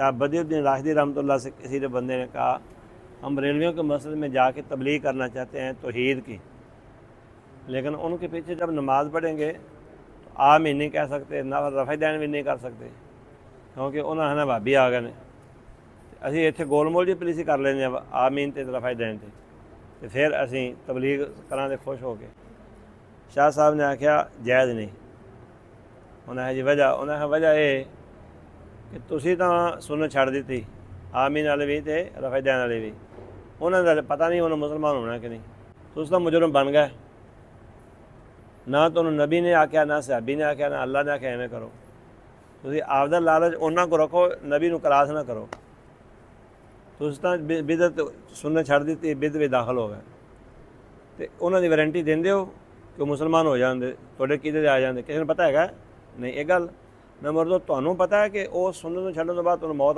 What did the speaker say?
बदियुद्दीन राशिदी रहमतुल्लाह से किसी ने बंदे ने कहा, हम बरेलवियों के मस्जिद में जाके तबलीग करना चाहते हैं तौहीद की, लेकिन उनके पीछे जब नमाज़ पढ़ेंगे तो आमीन नहीं कह सकते, ना रफ़ा दैन भी नहीं कर सकते, क्योंकि उन्होंने ना भाभी आ गए ने। असीं इत्थे गोलमोल जी पलीसी कर लेंगे आमीन ते रफ़ा दैन ते फिर असीं तबलीग करांदे खुश हो के। शाह साहब ने आख्या जायज़ नहीं। उन्हें जी वजह, उन्हें वजह ये कि तुसीं तां सुन्नत छड्ड दित्ती, आमीन वाले भी ते रफ़ा दैन वाले भी, उन्होंने पता नहीं उन्हें मुसलमान होना कि नहीं। तुसीं तां मुजरम बन गए। ना तुहानूं नबी ने आख्या, ना सहाबी ने आख्या, ना अल्लाह ने आख्या इवें करो। तुसीं आपदा लालच उन्हां को रखो, नबी नूं क्रास ना करो। तुसीं तां बिदअत सुन्नत छड्ड दित्ती, बिदअत विच दाखल हो गए ते उन्हां दी वारंटी दिंदे हो कि मुसलमान हो जांदे, तुहाडे कीदे आ जांदे। किसी नूं पता हैगा नहीं ये गल। मैं मुर्दो तुहानूं पता है कि उस सुन्नत नूं छड्डण तों बाद तुहानूं मौत